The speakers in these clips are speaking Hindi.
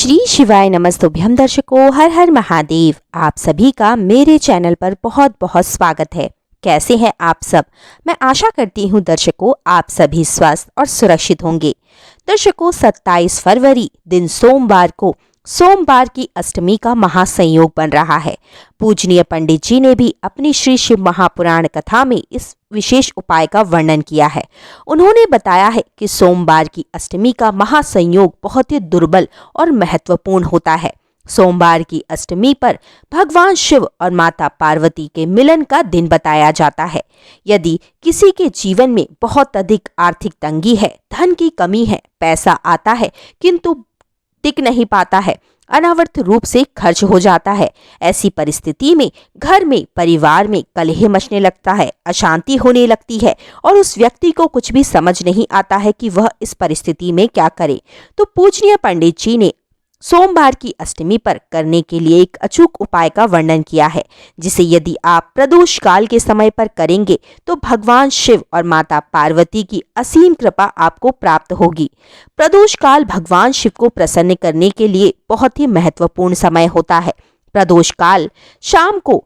श्री शिवाय नमस्तुभ्यम दर्शकों, हर हर महादेव। आप सभी का मेरे चैनल पर बहुत बहुत स्वागत है। कैसे हैं आप सब? मैं आशा करती हूं दर्शकों आप सभी स्वस्थ और सुरक्षित होंगे। दर्शकों 27 फरवरी दिन सोमवार की अष्टमी का महासंयोग बन रहा है। पूजनीय पंडित जी ने भी अपनी श्री शिव महापुराण कथा में इस विशेष उपाय का वर्णन किया है। उन्होंने बताया है कि सोमवार की अष्टमी का महासंयोग बहुत ही दुर्बल और महत्वपूर्ण होता है। सोमवार की अष्टमी पर भगवान शिव और माता पार्वती के मिलन का दिन बताया जाता है। यदि किसी के जीवन में बहुत अधिक आर्थिक तंगी है, धन की कमी है, पैसा आता है किंतु टिक नहीं पाता है, अनावर्त रूप से खर्च हो जाता है, ऐसी परिस्थिति में घर में परिवार में कलह मचने लगता है, अशांति होने लगती है और उस व्यक्ति को कुछ भी समझ नहीं आता है कि वह इस परिस्थिति में क्या करे, तो पूजनीय पंडित जी ने सोमवार की अष्टमी पर करने के लिए एक अचूक उपाय का वर्णन किया है, जिसे यदि आप प्रदोष काल के समय पर करेंगे तो भगवान शिव और माता पार्वती की असीम कृपा आपको प्राप्त होगी। प्रदोष काल भगवान शिव को प्रसन्न करने के लिए बहुत ही महत्वपूर्ण समय होता है। प्रदोष काल शाम को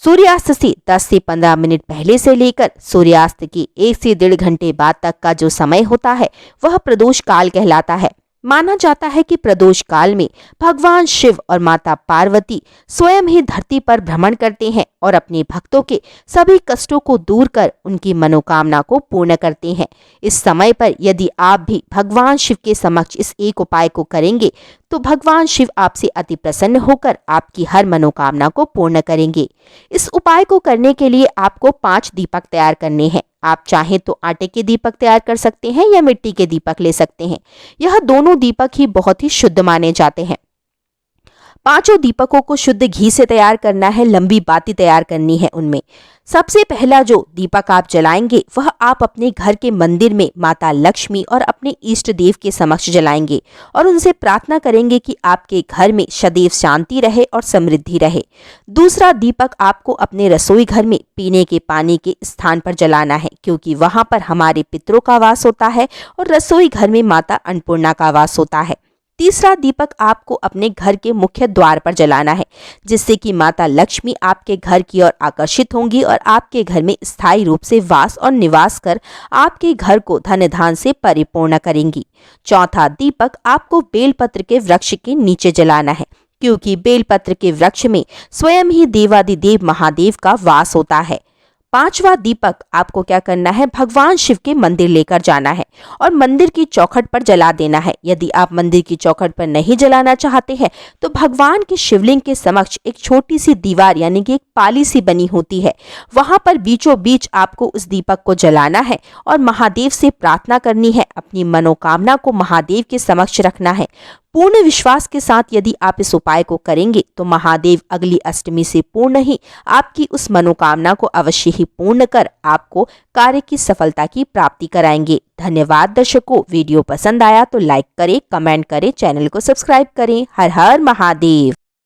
सूर्यास्त से 10 से 15 मिनट पहले से लेकर सूर्यास्त के 1 से 1.5 घंटे बाद तक का जो समय होता है वह प्रदोष काल कहलाता है। माना जाता है कि प्रदोष काल में भगवान शिव और माता पार्वती स्वयं ही धरती पर भ्रमण करते हैं और अपने भक्तों के सभी कष्टों को दूर कर उनकी मनोकामना को पूर्ण करते हैं। इस समय पर यदि आप भी भगवान शिव के समक्ष इस एक उपाय को करेंगे तो भगवान शिव आपसे अति प्रसन्न होकर आपकी हर मनोकामना को पूर्ण करेंगे। इस उपाय को करने के लिए आपको 5 दीपक तैयार करने हैं। आप चाहें तो आटे के दीपक तैयार कर सकते हैं या मिट्टी के दीपक ले सकते हैं। यह दोनों दीपक ही बहुत ही शुद्ध माने जाते हैं। 5 दीपकों को शुद्ध घी से तैयार करना है, लंबी बाती तैयार करनी है। उनमें सबसे पहला जो दीपक आप जलाएंगे वह आप अपने घर के मंदिर में माता लक्ष्मी और अपने इष्ट देव के समक्ष जलाएंगे और उनसे प्रार्थना करेंगे कि आपके घर में सदैव शांति रहे और समृद्धि रहे। दूसरा दीपक आपको अपने रसोई घर में पीने के पानी के स्थान पर जलाना है, क्योंकि वहां पर हमारे पितरों का वास होता है और रसोई घर में माता अन्नपूर्णा का वास होता है। तीसरा दीपक आपको अपने घर के मुख्य द्वार पर जलाना है, जिससे कि माता लक्ष्मी आपके घर की ओर आकर्षित होंगी और आपके घर में स्थायी रूप से वास और निवास कर आपके घर को धन धान से परिपूर्ण करेंगी। चौथा दीपक आपको बेलपत्र के वृक्ष के नीचे जलाना है, क्योंकि बेलपत्र के वृक्ष में स्वयं ही देवादिदेव महादेव का वास होता है। 5वां दीपक आपको क्या करना है, भगवान शिव के मंदिर लेकर जाना है और मंदिर की चौखट पर जला देना है। यदि आप मंदिर की चौखट पर नहीं जलाना चाहते हैं तो भगवान के शिवलिंग के समक्ष एक छोटी सी दीवार यानी कि एक पाली सी बनी होती है, वहां पर बीचों बीच आपको उस दीपक को जलाना है और महादेव से प्रार्थना करनी है। अपनी मनोकामना को महादेव के समक्ष रखना है। पूर्ण विश्वास के साथ यदि आप इस उपाय को करेंगे तो महादेव अगली अष्टमी से पूर्ण ही आपकी उस मनोकामना को अवश्य ही पूर्ण कर आपको कार्य की सफलता की प्राप्ति कराएंगे। धन्यवाद दर्शकों, वीडियो पसंद आया तो लाइक करें, कमेंट करें, चैनल को सब्सक्राइब करें। हर हर महादेव।